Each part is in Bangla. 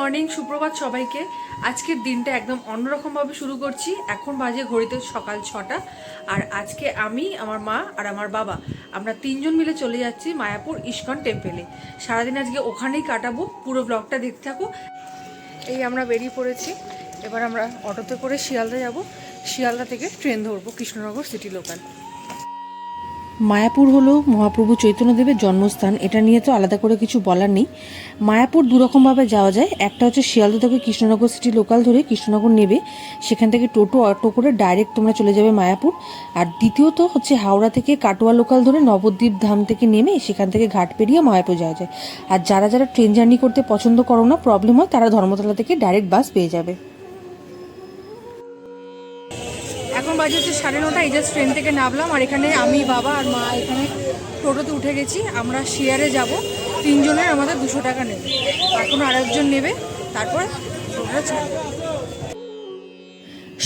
মর্নিং, সুপ্রভাত সবাইকে। আজকের দিনটা একদম অন্যরকমভাবে শুরু করছি। এখন বাজে ঘড়িতে সকাল 6টা। আর আজকে আমি, আমার মা আর আমার বাবা, আমরা তিনজন মিলে চলে যাচ্ছি মায়াপুর ইস্কন টেম্পেলে। সারাদিন আজকে ওখানেই কাটাবো, পুরো ব্লগটা দেখতে থাকো। এই আমরা বেরিয়ে পড়েছি। এবার আমরা অটোতে করে শিয়ালদা যাব। শিয়ালদা থেকে ট্রেন ধরবো কৃষ্ণনগর সিটি লোকাল। মায়াপুর হলো মহাপ্রভু চৈতন্যদেবের জন্মস্থান। এটা নিয়ে তো আলাদা করে কিছু বলার নেই। মায়াপুর দুরকমভাবে যাওয়া যায়। একটা হচ্ছে শিয়ালদা থেকে কৃষ্ণনগর সিটি লোকাল ধরে কৃষ্ণনগর নেবে, সেখান থেকে টোটো অটো করে ডাইরেক্ট তোমরা চলে যাবে মায়াপুর। আর দ্বিতীয়ত হচ্ছে হাওড়া থেকে কাটোয়া লোকাল ধরে নবদ্বীপ ধাম থেকে নেমে সেখান থেকে ঘাট পেরিয়ে মায়াপুর যাওয়া যায়। আর যারা যারা ট্রেন জার্নি করতে পছন্দ করো না, প্রবলেম হয়, তারা ধর্মতলা থেকে ডাইরেক্ট বাস পেয়ে যাবে। এখন বাজে হচ্ছে 9:30। এই জাস্ট ট্রেন থেকে নামলাম। আর এখানে আমি, বাবা আর মা এখানে টোটোতে উঠে গেছি। আমরা শেয়ারে যাব। তিনজনের আমাদের 200 টাকা নেবে। এখন আরেকজন নেবে, তারপর টোটোটা ছাড়বে।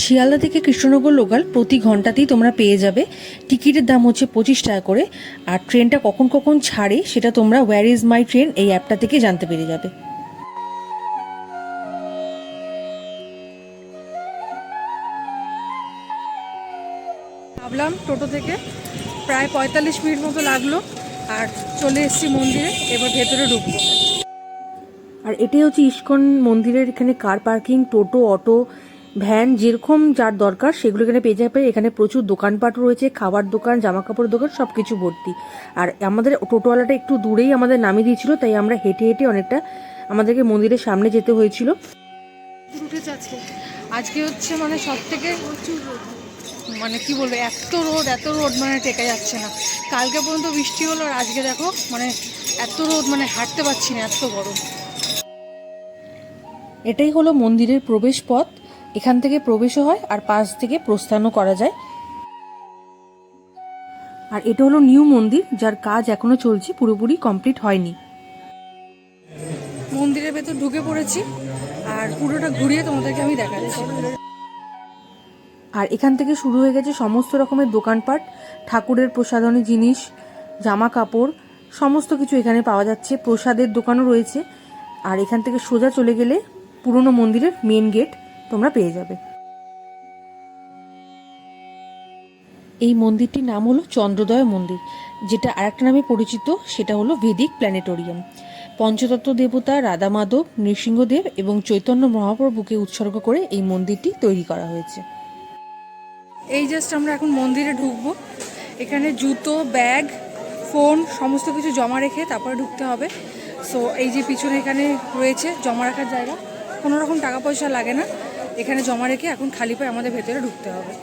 শিয়ালদা থেকে কৃষ্ণনগর লোকাল প্রতি ঘন্টাতেই তোমরা পেয়ে যাবে। টিকিটের দাম হচ্ছে 25 টাকা করে। আর ট্রেনটা কখন কখন ছাড়ে সেটা তোমরা ওয়্যার ইজ মাই ট্রেন এই অ্যাপটা থেকে জানতে পেরে যাবে। নামলাম টোটো থেকে, প্রায় 45 মিনিট মতো লাগলো। আর চলে এসেছি মন্দিরে। এবার ভেতরে ঢুকবো। আর এটাই হচ্ছে ইস্কন মন্দিরের এখানে কার পার্কিং, টোটো, অটো, ভ্যান, যেরকম যার দরকার সেগুলো এখানে পেয়ে যাবে। এখানে প্রচুর দোকানপাট রয়েছে, খাবার দোকান, জামা কাপড়ের দোকান, সব কিছু ভর্তি। আর আমাদের টোটোওয়ালাটা একটু দূরেই আমাদের নামিয়ে দিয়েছিল, তাই আমরা হেঁটে হেঁটে অনেকটা আমাদেরকে মন্দিরের সামনে যেতে হয়েছিল। উঠেছে আজকে হচ্ছে মানে সব থেকে মানে কি বলবো, এত রোদ মানে টেকা যাচ্ছে না। কালকে পর্যন্ত বৃষ্টি হলো, আর আজকে দেখো মানে এত রোদ, মানে হাঁটতে পারছি না, এত গরম। এটাই হলো মন্দিরের প্রবেশ পথ। এখান থেকে প্রবেশও হয় আর পাশ থেকে প্রস্থানও করা যায়। আর এটা হলো নিউ মন্দির, যার কাজ এখনো চলছে, পুরোপুরি কমপ্লিট হয়নি। মন্দিরের ভেতর ঢুকে পড়েছি, আর পুরোটা ঘুরিয়ে তোমাদেরকে আমি দেখাচ্ছি। আর এখান থেকে শুরু হয়ে গেছে সমস্ত রকমের দোকানপাট, ঠাকুরের প্রসাধনী জিনিস, জামা কাপড়, সমস্ত কিছু এখানে পাওয়া যাচ্ছে। প্রসাদের দোকানও রয়েছে। আর এখান থেকে সোজা চলে গেলে পুরনো মন্দিরের মেন গেট তোমরা পেয়ে যাবে। এই মন্দিরটির নাম হলো চন্দ্রোদয় মন্দির, যেটা আরেকটা নামে পরিচিত, সেটা হলো ভেদিক প্ল্যানেটোরিয়াম। পঞ্চতত্ত্ব দেবতা রাধা মাধব, নৃসিংহদেব এবং চৈতন্য মহাপ্রভুকে উৎসর্গ করে এই মন্দিরটি তৈরি করা হয়েছে। এই জাস্ট আমরা এখন মন্দিরে ঢুকবো। এখানে জুতো, ব্যাগ, ফোন সমস্ত কিছু জমা রেখে তারপরে ঢুকতে হবে। সো এই যে পিছনে এখানে রয়েছে জমা রাখার জায়গা, কোনো রকম টাকা পয়সা লাগে না। এখানে জমা রেখে এখন খালি পায়ে আমাদের ভেতরে ঢুকতে হবে।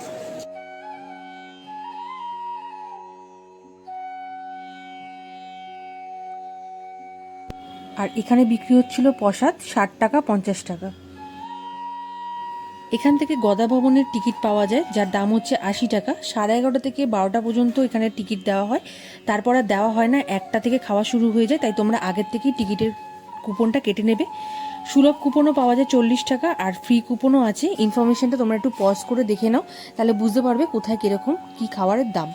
আর এখানে বিক্রি হচ্ছিল প্রসাদ 60 টাকা, 50 টাকা। এখান থেকে গদা ভবনের টিকিট পাওয়া যায়, যার দাম হচ্ছে 80 টাকা। 11:30 থেকে 12টা পর্যন্ত এখানে টিকিট দেওয়া হয়, তারপর আর দেওয়া হয় না। 1টা থেকে খাওয়া শুরু হয়ে যায়, তাই তোমরা আগের থেকেই টিকিটের কুপনটা কেটে নেবে। সুলভ কুপনও পাওয়া যায় 40 টাকা, আর ফ্রি কুপনও আছে। ইনফরমেশনটা তোমরা একটু পজ করে দেখে নাও, তাহলে বুঝতে পারবে কোথায় কীরকম কী খাবারের দাম।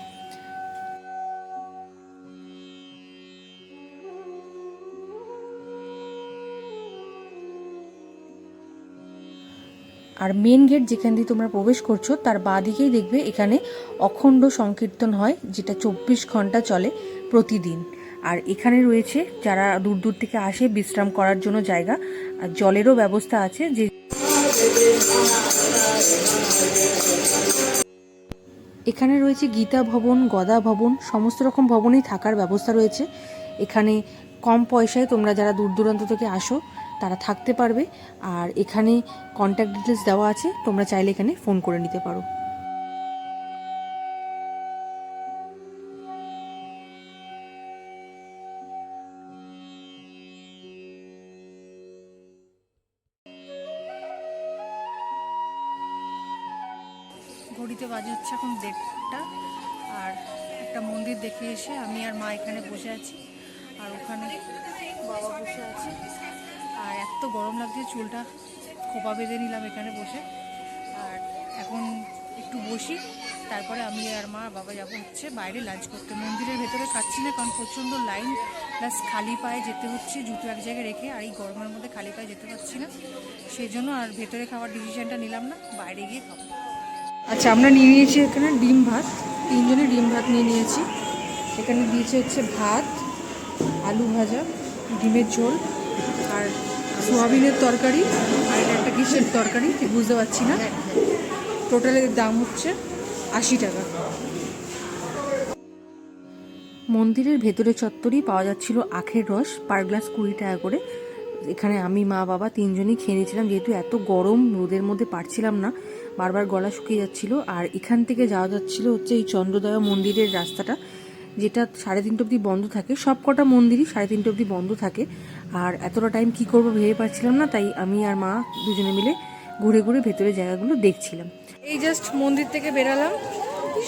আর মেন গেট যেখান দিয়ে তোমরা প্রবেশ করছো তার বাঁ দিকেই দেখবে এখানে অখণ্ড সংকীর্তন হয়, যেটা 24 ঘন্টা চলে প্রতিদিন। আর এখানে রয়েছে যারা দূর দূর থেকে আসে বিশ্রাম করার জন্য জায়গা, আর জলেরও ব্যবস্থা আছে। যে এখানে রয়েছে গীতা ভবন, গদা ভবন, সমস্ত রকম ভবনেই থাকার ব্যবস্থা রয়েছে। এখানে কম পয়সায় তোমরা যারা দূর দূরান্ত থেকে আসো তারা থাকতে পারবে। আর এখানে কন্ট্যাক্ট ডিটেলস দেওয়া আছে, তোমরা চাইলে এখানে ফোন করে নিতে পারো। ঘড়িতে বাজে হচ্ছে এখন 1:30। আর একটা মন্দির দেখে এসে আমি আর মা এখানে বসে আছি, আর ওখানে বাবা বসে আছে। আর এত গরম লাগছে, চুলটা খোপা বেঁধে নিলাম এখানে বসে। আর এখন একটু বসি, তারপরে আমি আর মা আর বাবা যাবো হচ্ছে বাইরে লাঞ্চ করতে। মন্দিরের ভেতরে খাচ্ছি না, কারণ প্রচণ্ড লাইন, প্লাস খালি পায়ে যেতে হচ্ছে, জুতো এক জায়গায় রেখে, আর এই গরমের মধ্যে খালি পায়ে যেতে পারছি না, সেই জন্য আর ভেতরে খাওয়ার ডিসিশনটা নিলাম না, বাইরে গিয়ে খাবো। আচ্ছা, আমরা নিয়ে নিয়েছি এখানে ডিম ভাত, 3 জনের ডিম ভাত নিয়ে নিয়েছি। এখানে দিয়েছে হচ্ছে ভাত, আলু ভাজা, ডিমের ঝোল, আর সোয়াবিনের তরকারি, আর এটা একটা কিসের তরকারি ঠিক বুঝতে পারছি না। টোটালের দাম হচ্ছে 80 টাকা। মন্দিরের ভেতরে চত্বরেই পাওয়া যাচ্ছিল আখের রস, পার গ্লাস 20 টাকা করে। এখানে আমি, মা, বাবা 3 জনই খেয়ে নিয়েছিলাম, যেহেতু এত গরম রোদের মধ্যে পারছিলাম না, বারবার গলা শুকিয়ে যাচ্ছিল। আর এখান থেকে যাওয়া যাচ্ছিল হচ্ছে এই চন্দ্রদয়া মন্দিরের রাস্তাটা, যেটা 3:30 অবধি বন্ধ থাকে। সব কটা মন্দিরই 3:30 অবধি বন্ধ থাকে। আর এতটা টাইম কি করবো ভেবে পাচ্ছিলাম না, তাই আমি আর মা দুজনে মিলে ঘুরে ঘুরে ভেতরে জায়গাগুলো দেখছিলাম। এই জাস্ট মন্দির থেকে বেরালাম,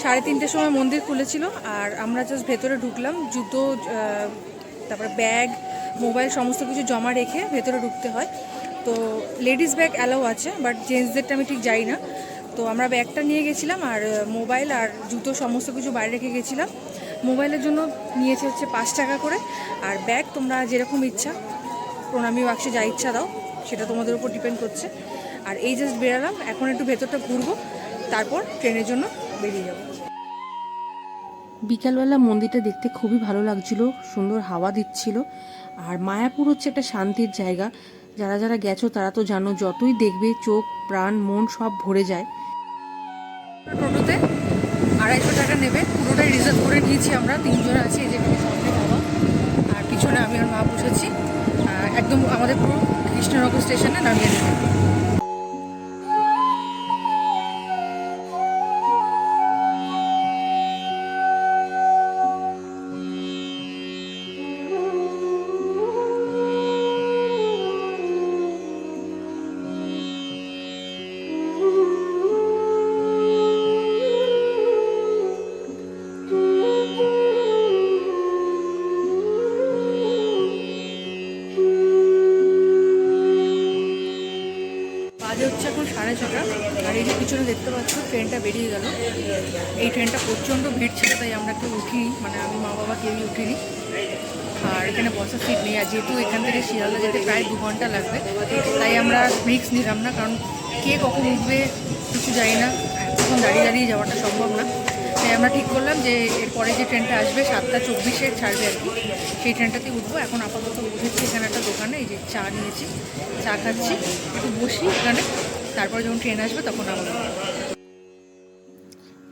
3:30টার সময় মন্দির খুলেছিল, আর আমরা জাস্ট ভেতরে ঢুকলাম। জুতো, তারপরে ব্যাগ, মোবাইল সমস্ত কিছু জমা রেখে ভেতরে ঢুকতে হয়। তো লেডিস ব্যাগ অ্যালাউ আছে, বাট জেন্টসদেরটা আমি ঠিক যাই না। তো আমরা ব্যাগটা নিয়ে গেছিলাম, আর মোবাইল আর জুতো সমস্ত কিছু বাইরে রেখে গেছিলাম। মোবাইলের জন্য নিয়েছে হচ্ছে 5 টাকা করে, আর ব্যাগ তোমরা যেরকম ইচ্ছা, প্রণামী বাক্সে যা ইচ্ছা দাও, সেটা তোমাদের উপর ডিপেন্ড করছে। আর এই জাস্ট বেরালাম, এখন একটু ভেতরটা ঘুরবো, তারপর ট্রেনের জন্য বেরিয়ে যাবো। বিকালবেলা মন্দিরটা দেখতে খুবই ভালো লাগছিল, সুন্দর হাওয়া দিচ্ছিল। আর মায়াপুর হচ্ছে একটা শান্তির জায়গা, যারা যারা গেছো তারা তো জানো, যতই দেখবে চোখ প্রাণ মন সব ভরে যায়। টোটোতে 250 টাকা নেবে, পুরোটাই রিজার্ভ করে নিয়েছি আমরা, 3 জন আছি। এই যেখানে সামনে বাবা, আর পিছনে আমি আর মা বসেছি। একদম আমাদের পুরো কৃষ্ণনগর স্টেশনে নামিয়ে দেবে। বাজে হচ্ছে এখন 6:30, আর এই যে পিছনে দেখতে পাচ্ছ ট্রেনটা বেরিয়ে গেল। এই ট্রেনটা প্রচণ্ড ভিড় ছিল, তাই আমরা কেউ উঠিনি, মানে আমি, মা, বাবা কেউই উঠিনি। আর এখানে বসার সিট নেই, আর যেহেতু এখান থেকে শিয়ালদা যেতে প্রায় 2 ঘন্টা লাগবে, তাই আমরা রিস্ক নিলাম না, কারণ কে কখন উঠবে কিছু জানি না, এখন দাঁড়িয়ে দাঁড়িয়ে যাওয়াটা সম্ভব না। তাই আমরা ঠিক করলাম যে এরপরে যে ট্রেনটা আসবে 7:24 ছাড়বে আর কি, সেই ট্রেনটাতেই উঠবো। এখন আপাতত উঠেছি এখানে একটা দোকানে, এই যে চা নিয়েছি, চা খাচ্ছি, একটু বসি এখানে, তারপরে যখন ট্রেন আসবে তখন আবার।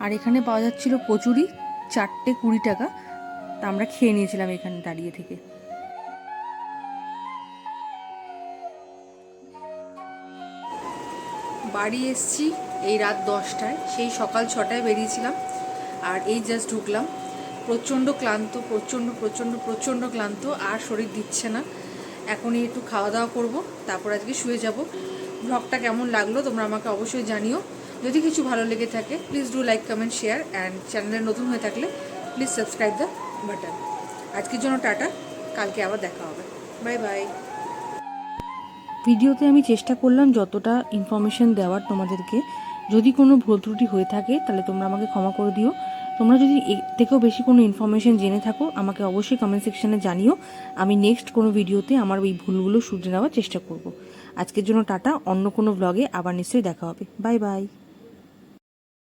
আর এখানে পাওয়া যাচ্ছিল কচুরি, 4টে 20 টাকা, তা আমরা খেয়ে নিয়েছিলাম এখানে দাঁড়িয়ে থেকে। বাড়ি এসছি এই রাত 10টায়, সেই সকাল 6টায় বেরিয়েছিলাম, আর এই জাস্ট ঢুকলাম। প্রচণ্ড ক্লান্ত, প্রচণ্ড প্রচণ্ড প্রচণ্ড ক্লান্ত, আর শরীর দিচ্ছে না। এখনই একটু খাওয়া দাওয়া করবো, তারপর আজকে শুয়ে যাব। ব্লগটা কেমন লাগলো তোমরা আমাকে অবশ্যই জানিও। যদি কিছু ভালো লেগে থাকে please do like, comment, share, and চ্যানেলে নতুন হয়ে থাকলে প্লিজ সাবস্ক্রাইব দ্য বাটন। আজকের জন্য টাটা, কালকে আবার দেখা হবে, বাই বাই। ভিডিওতে আমি চেষ্টা করলাম যতটা ইনফরমেশন দেওয়ার তোমাদেরকে। যদি কোনো ভুল ত্রুটি হয়ে থাকে তাহলে তোমরা আমাকে ক্ষমা করে দিও। তোমরা যদি এর থেকেও বেশি কোনো ইনফরমেশন জেনে থাকো আমাকে অবশ্যই কমেন্ট সেকশনে জানিও। আমি নেক্সট কোনো ভিডিওতে আমার এই ভুলগুলো শুধরে নেওয়ার চেষ্টা করব। আজকের জন্য টাটা, অন্য কোনো ব্লগে আবার নিশ্চয়ই দেখা হবে, বাই বাই।